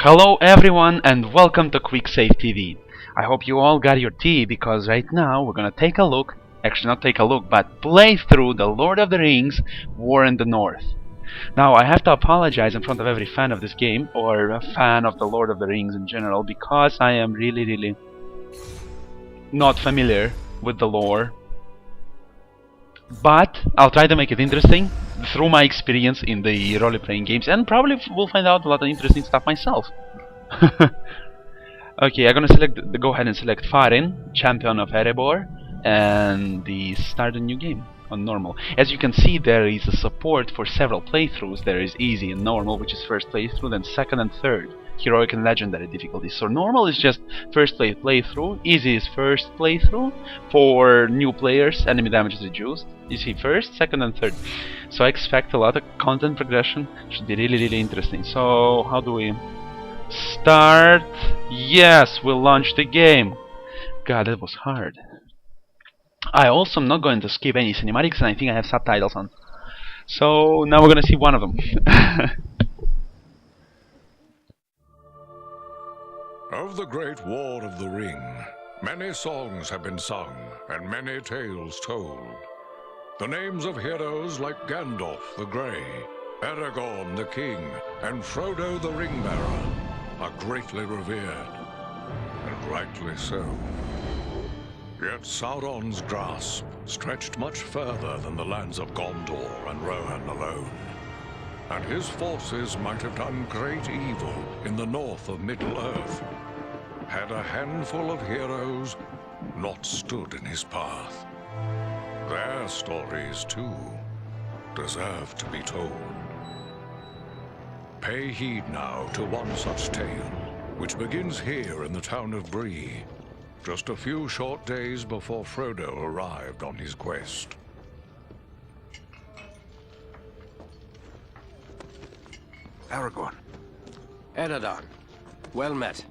Hello everyone and welcome to QuickSaveTV. I hope you all got your tea because right now we're gonna take a look, actually not take a look, but play through the Lord of the Rings War in the North. Now I have to apologize in front of every fan of this game, or a fan of the Lord of the Rings in general, because I am really not familiar with the lore. But I'll try to make it interesting through my experience in the role-playing games, and probably will find out a lot of interesting stuff myself. Okay, I'm gonna go ahead and select Farin, Champion of Erebor, and start a new game on normal. As you can see, there is a support for several playthroughs. There is easy and normal, which is first playthrough, then second and third. Heroic and legendary difficulties. So normal is just first playthrough, easy is first playthrough. For new players, enemy damage is reduced. You see first, second and third. So I expect a lot of content progression. Should be really interesting. So how do we start? Yes, we'll launch the game. God, that was hard. I also am not going to skip any cinematics, and I think I have subtitles on. So now we're gonna see one of them. Of the Great War of the Ring, many songs have been sung and many tales told. The names of heroes like Gandalf the Grey, Aragorn the King, and Frodo the Ring-Bearer are greatly revered, and rightly so. Yet Sauron's grasp stretched much further than the lands of Gondor and Rohan alone, and his forces might have done great evil in the north of Middle-earth, had a handful of heroes not stood in his path. Their stories, too, deserve to be told. Pay heed now to one such tale, which begins here in the town of Bree, just a few short days before Frodo arrived on his quest. Aragorn. Eredon, well met.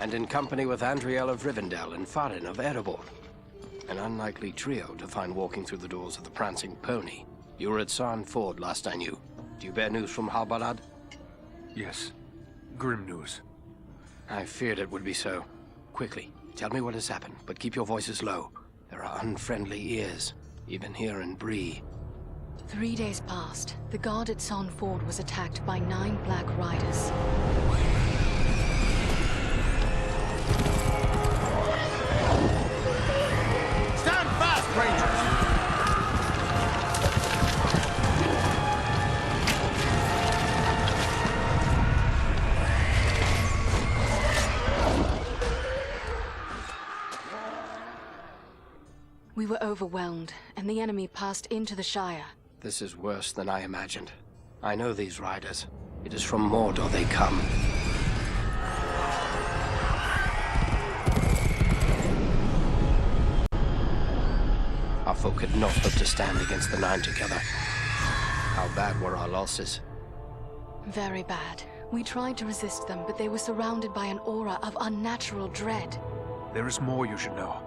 And in company with Andriel of Rivendell and Farin of Erebor. An unlikely trio to find walking through the doors of the Prancing Pony. You were at Sarn Ford last I knew. Do you bear news from Halbarad? Yes. Grim news. I feared it would be so. Quickly, tell me what has happened, but keep your voices low. There are unfriendly ears, even here in Bree. 3 days passed. The guard at Sarn Ford was attacked by 9 Black Riders. Stand fast, Rangers! We were overwhelmed, and the enemy passed into the Shire. This is worse than I imagined. I know these riders. It is from Mordor they come. Our folk could not hope to stand against the 9 together. How bad were our losses? Very bad. We tried to resist them, but they were surrounded by an aura of unnatural dread. There is more you should know.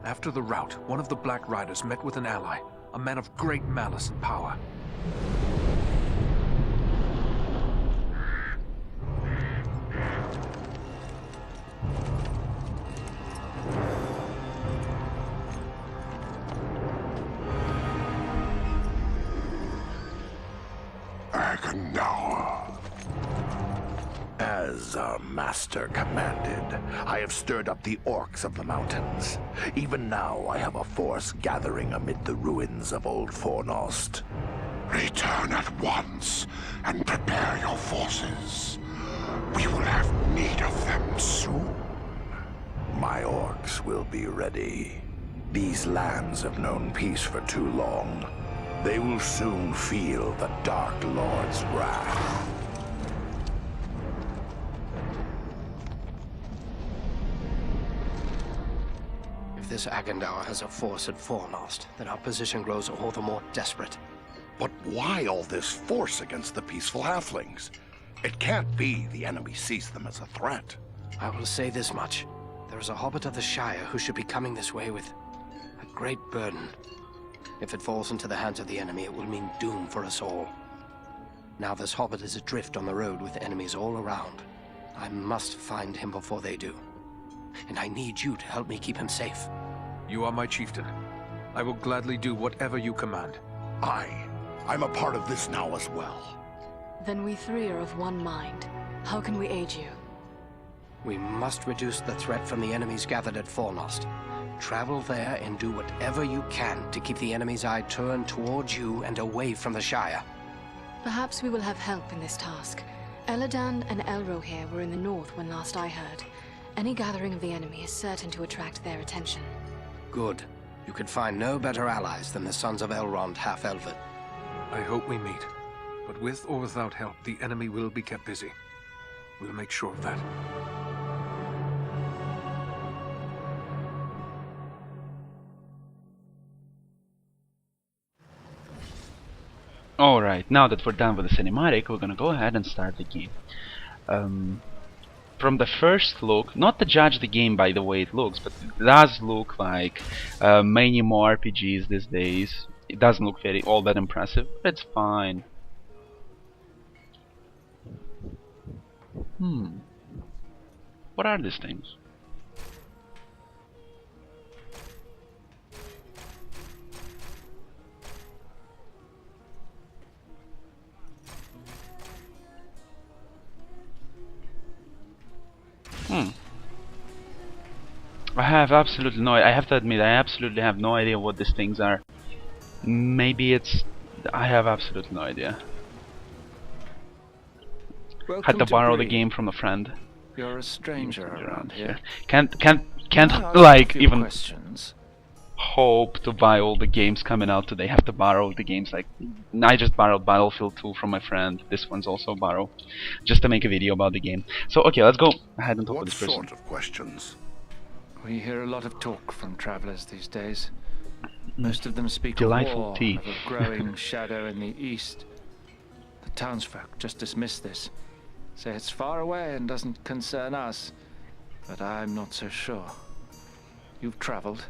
After the rout, one of the Black Riders met with an ally, a man of great malice and power. As our master commanded, I have stirred up the orcs of the mountains. Even now I have a force gathering amid the ruins of Old Fornost. Return at once and prepare your forces. We will have need of them soon. My orcs will be ready. These lands have known peace for too long. They will soon feel the Dark Lord's wrath. If this Agandaur has a force at Fornost, then our position grows all the more desperate. But why all this force against the peaceful halflings? It can't be the enemy sees them as a threat. I will say this much. There is a hobbit of the Shire who should be coming this way with a great burden. If it falls into the hands of the enemy, it will mean doom for us all. Now this hobbit is adrift on the road with enemies all around. I must find him before they do. And I need you to help me keep him safe. You are my chieftain. I will gladly do whatever you command. I'm a part of this now as well. Then we three are of one mind. How can we aid you? We must reduce the threat from the enemies gathered at Fornost. Travel there and do whatever you can to keep the enemy's eye turned towards you and away from the Shire. Perhaps we will have help in this task. Eladan and Elrohir were in the north when last I heard. Any gathering of the enemy is certain to attract their attention. Good. You could find no better allies than the sons of Elrond half-Elven. I hope we meet. But with or without help, the enemy will be kept busy. We'll make sure of that. Alright, now that we're done with the cinematic, we're gonna go ahead and start the game. From the first look, not to judge the game by the way it looks, but it does look like many more RPGs these days. It doesn't look all that impressive, but it's fine. What are these things? I have absolutely no. I have to admit, I absolutely have no idea what these things are. Maybe it's. I have absolutely no idea. Had to borrow the game from a friend. You're a stranger around here. Can't I like have a few even questions. hope to buy all the games coming out today. Have to borrow the games. Like I just borrowed Battlefield 2 from my friend. This one's also borrow, just to make a video about the game. So okay, let's go ahead and talk with this person. What sort of questions? We hear a lot of talk from travelers these days. Most of them speak Delightful of war, tea. of a growing shadow in the east. The townsfolk just dismiss this. Say it's far away and doesn't concern us. But I'm not so sure. You've traveled,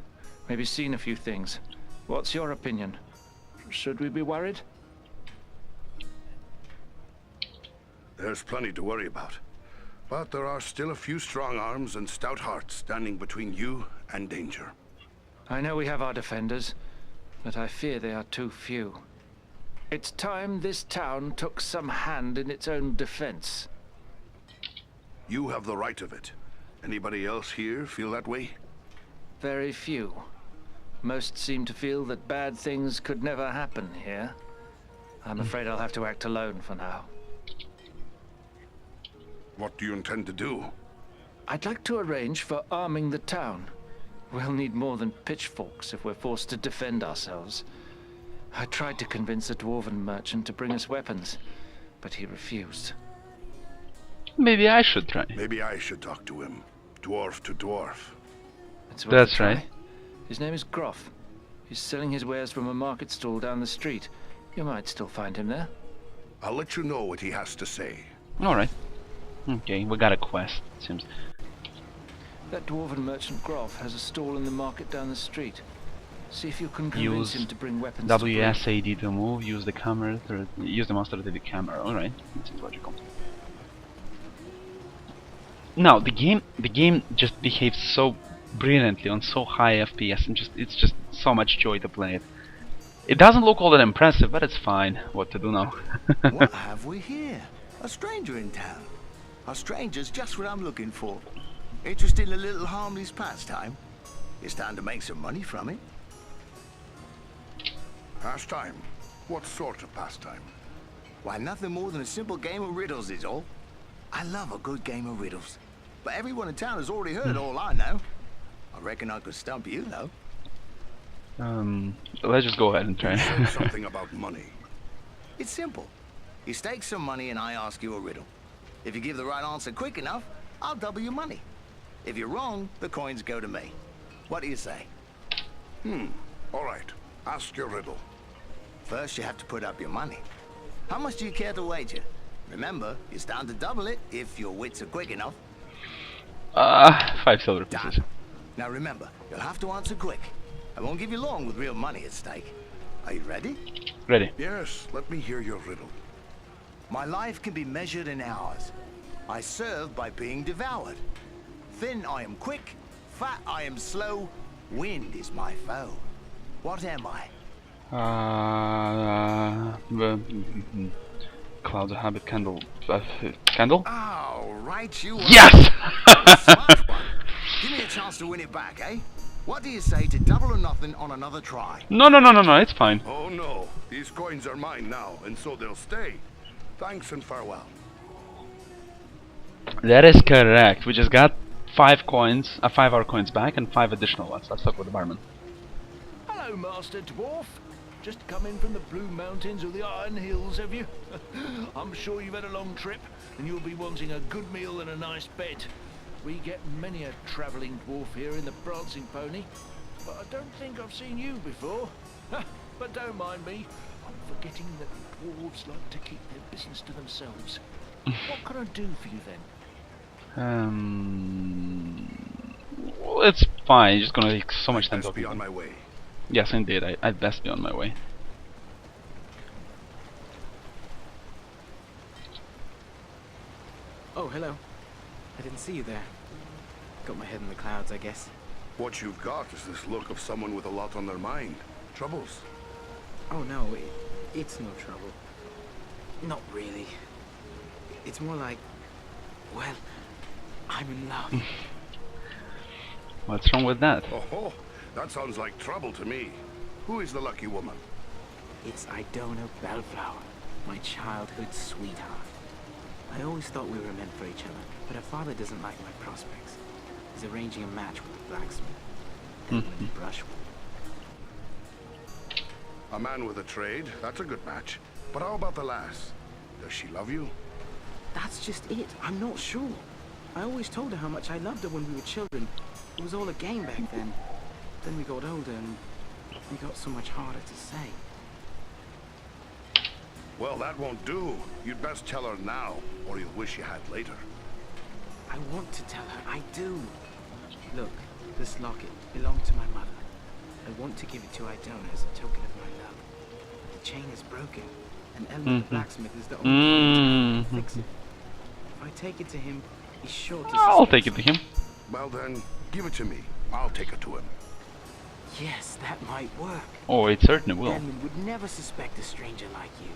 maybe seen a few things. What's your opinion? Should we be worried? There's plenty to worry about. But there are still a few strong arms and stout hearts standing between you and danger. I know we have our defenders, but I fear they are too few. It's time this town took some hand in its own defense. You have the right of it. Anybody else here feel that way? Very few. Most seem to feel that bad things could never happen here. I'm afraid I'll have to act alone for now. What do you intend to do? I'd like to arrange for arming the town. We'll need more than pitchforks if we're forced to defend ourselves. I tried to convince a dwarven merchant to bring us weapons, but he refused. Maybe I should try. Maybe I should talk to him. Dwarf to dwarf. It's worth That's a try. right. His name is Groff. He's selling his wares from a market stall down the street. You might still find him there. I'll let you know what he has to say. Alright. Okay, we got a quest, it seems. That dwarven merchant Groff has a stall in the market down the street. See if you can convince Use him to bring weapons to bring. WSAD to move, use the camera, use the mouse to rotate the camera. Alright, that seems logical. Now, the game just behaves so brilliantly on so high FPS, and it's just so much joy to play it. It doesn't look all that impressive, but it's fine. What to do now? What have we here? A stranger in town. A stranger's just what I'm looking for. Interested in a little harmless pastime? It's time to make some money from it. Pastime? What sort of pastime? Why, nothing more than a simple game of riddles is all. I love a good game of riddles. But everyone in town has already heard all I know. I reckon I could stump you, though. Let's just go ahead and try. You said something about money. It's simple. You stake some money and I ask you a riddle. If you give the right answer quick enough, I'll double your money. If you're wrong, the coins go to me. What do you say? All right. Ask your riddle. First, you have to put up your money. How much do you care to wager? Remember, you stand to double it if your wits are quick enough. 5 silver pieces. Done. Now remember, you'll have to answer quick. I won't give you long with real money at stake. Are you ready? Ready. Yes, let me hear your riddle. My life can be measured in hours. I serve by being devoured. Thin I am quick, fat I am slow, wind is my foe. What am I? Clouds of habit, candle. Candle? Oh, right you are. Yes! Smart one. Give me a chance to win it back, eh? What do you say to double or nothing on another try? No, no, no, no, no, it's fine. Oh no, these coins are mine now, and so they'll stay. Thanks and farewell. That is correct. We just got 5 coins, 5 hour coins back, and 5 additional ones. Let's talk with the barman. Hello, Master Dwarf. Just come in from the Blue Mountains or the Iron Hills, have you? I'm sure you've had a long trip, and you'll be wanting a good meal and a nice bed. We get many a travelling dwarf here in the Prancing Pony, but I don't think I've seen you before. But don't mind me. I'm forgetting that dwarves like to keep their business to themselves. What can I do for you then? Well, it's fine. It's just gonna take so much time Best be talking. on my way. Yes, indeed. I'd best be on my way. Oh, hello. I didn't see you there. Got my head in the clouds, I guess. What you've got is this look of someone with a lot on their mind. Troubles? Oh, no, it's no trouble. Not really. It's more like, well, I'm in love. What's wrong with that? Oh, that sounds like trouble to me. Who is the lucky woman? It's Idona Bellflower, my childhood sweetheart. I always thought we were meant for each other, but her father doesn't like my prospects. He's arranging a match with the blacksmith. Edmund Brushwood. A man with a trade, that's a good match. But how about the lass? Does she love you? That's just it. I'm not sure. I always told her how much I loved her when we were children. It was all a game back then. Then we got older and it got so much harder to say. Well, that won't do. You'd best tell her now, or you'll wish you had later. I want to tell her. I do. Look, this locket belonged to my mother. I want to give it to Idona as a token of my love. But the chain is broken, and Ellen the blacksmith is the only one to fix it. If I take it to him, he's sure to I'll take it to him. Well then, give it to me. I'll take it to him. Yes, that might work. Oh, it certainly will. Edmund would never suspect a stranger like you.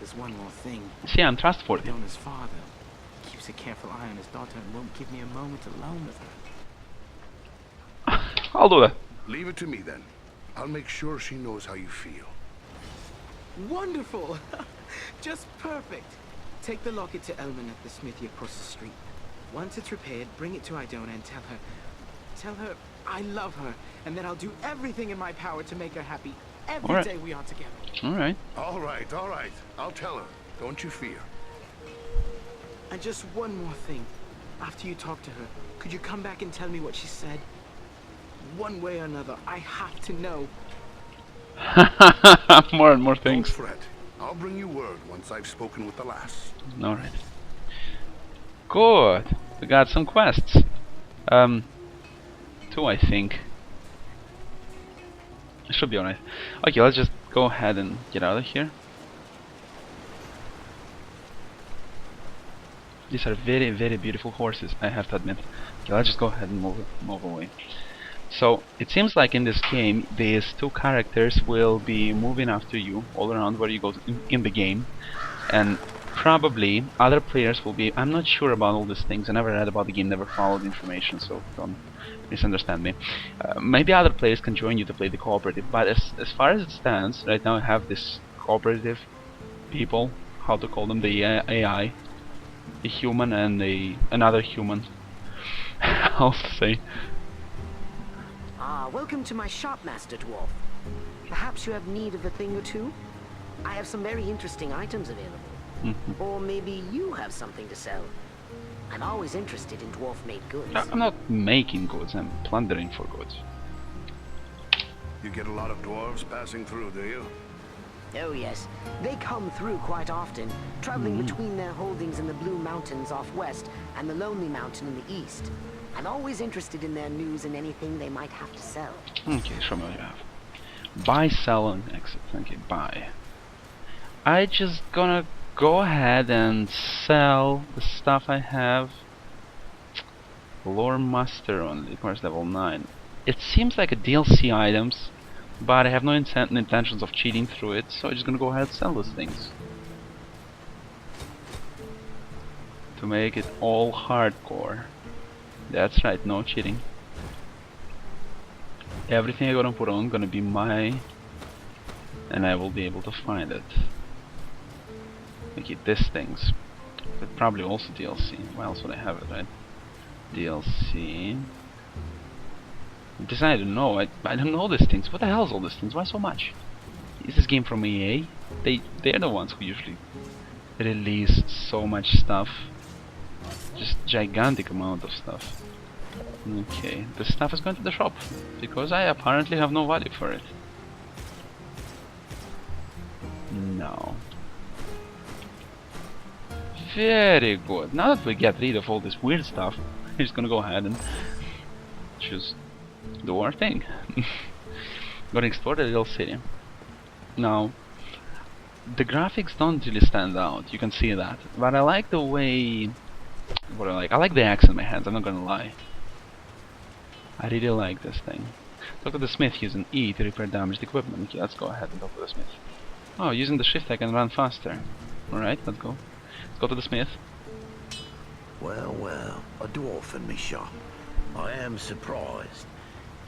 There's one more thing. See, I'm trustworthy. Idona's father keeps a careful eye on his daughter and won't give me a moment alone with her. I'll do that. Leave it to me then. I'll make sure she knows how you feel. Wonderful! Just perfect. Take the locket to Elman at the smithy across the street. Once it's repaired, bring it to Idona and tell her I love her, and that I'll do everything in my power to make her happy every day we are together. Alright. All right, all right. I'll tell her. Don't you fear. And just one more thing. After you talk to her, could you come back and tell me what she said? One way or another, I have to know. More and more things. Don't fret. I'll bring you word once I've spoken with the lass. Alright. Good. We got some quests. 2, I think. It should be alright. Okay, let's just go ahead and get out of here. These are very, very beautiful horses, I have to admit. Okay, let's just go ahead and move away. So, it seems like in this game, these 2 characters will be moving after you all around where you go in the game. And probably other players will be... I'm not sure about all these things. I never read about the game, never followed information, so don't misunderstand me. Maybe other players can join you to play the cooperative, but as far as it stands, right now I have this cooperative people, how to call them, the AI, a human and another human. How to say? Ah, welcome to my shop, Master Dwarf. Perhaps you have need of a thing or two? I have some very interesting items available. Or maybe you have something to sell. I'm always interested in dwarf-made goods. I'm not making goods, I'm plundering for goods. You get a lot of dwarves passing through, do you? Oh yes, they come through quite often, traveling between their holdings in the Blue Mountains off west and the Lonely Mountain in the east. I'm always interested in their news and anything they might have to sell. Okay, show me what you have. Buy, sell, and exit. Okay, buy. I just gonna go ahead and sell the stuff I have. Lore Master only requires level 9. It seems like a DLC items, but I have no intentions of cheating through it, so I'm just gonna go ahead and sell those things. To make it all hardcore. That's right, no cheating. Everything I'm gonna put on gonna be mine, and I will be able to find it. Okay, these things. But probably also DLC. Why else would I have it, right? DLC. This I don't know. I don't know these things. What the hell is all these things? Why so much? Is this game from EA? They're the ones who usually release so much stuff. Just gigantic amount of stuff. Okay, this stuff is going to the shop because I apparently have no value for it. No. Very good. Now that we get rid of all this weird stuff, we're just gonna go ahead and just do our thing. Gonna explore the little city. Now, the graphics don't really stand out, you can see that. But I like the way... What I like the axe in my hands, I'm not gonna lie. I really like this thing. Talk to the smith using E to repair damaged equipment. Okay, let's go ahead and talk to the smith. Oh, using the shift I can run faster. Alright, let's go. Let's go to the smith. Well, well, a dwarf in me shop. I am surprised.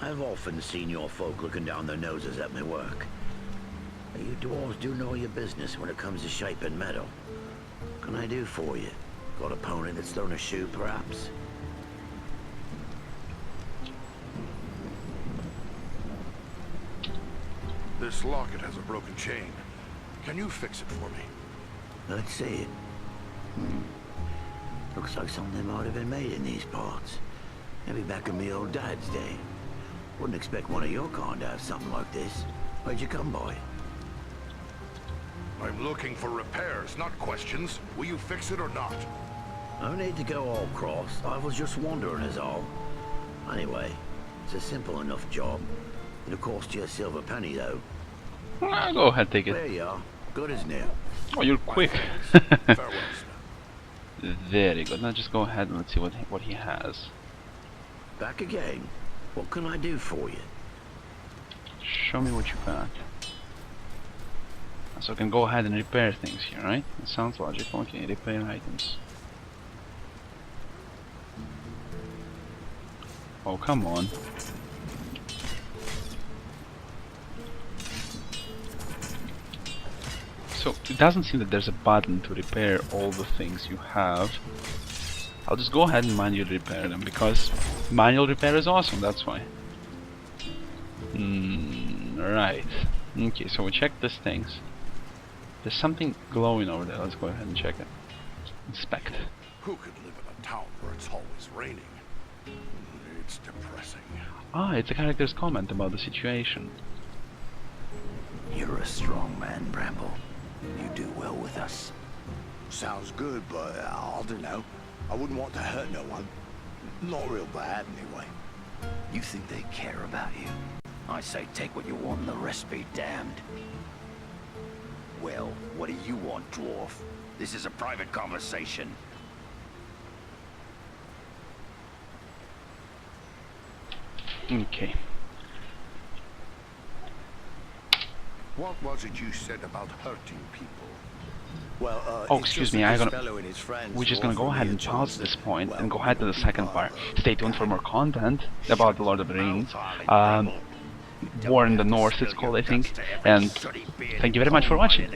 I've often seen your folk looking down their noses at my work. You dwarves do know your business when it comes to shaping metal. What can I do for you? Got a pony that's thrown a shoe, perhaps? This locket has a broken chain. Can you fix it for me? Let's see it. Looks like something might have been made in these parts. Maybe back in me old dad's day. Wouldn't expect one of your kind to have something like this. Where'd you come by? I'm looking for repairs, not questions. Will you fix it or not? No need to go all cross. I was just wondering is all. Anyway, it's a simple enough job. It'll cost you a silver penny though. Go ahead, take it. There you are. Good as new. Oh, you're quick. Farewell, sir. Very good. Now just go ahead and let's see what he has. Back again. What can I do for you? Show me what you got. So I can go ahead and repair things here, right? It sounds logical. Okay, repair items. Oh, come on. So it doesn't seem that there's a button to repair all the things you have. I'll just go ahead and manually repair them because manual repair is awesome, that's why. Right. Okay, so we checked these things. There's something glowing over there. Let's go ahead and check it. Inspect. Who could live in a town where it's always raining? It's depressing. Ah, it's a character's comment about the situation. You're a strong man, Bramble. You do well with us. Sounds good, but I don't know. I wouldn't want to hurt no one. Not real bad, anyway. You think they care about you? I say take what you want and the rest be damned. Well, what do you want, dwarf? This is a private conversation. Okay. What was it you said about hurting people? Well, oh, excuse me, we're just gonna go ahead and pause this point and go ahead to the second part. Stay tuned for more content about the Lord of the Rings. War in the North it's called, I think. And thank you very much for watching.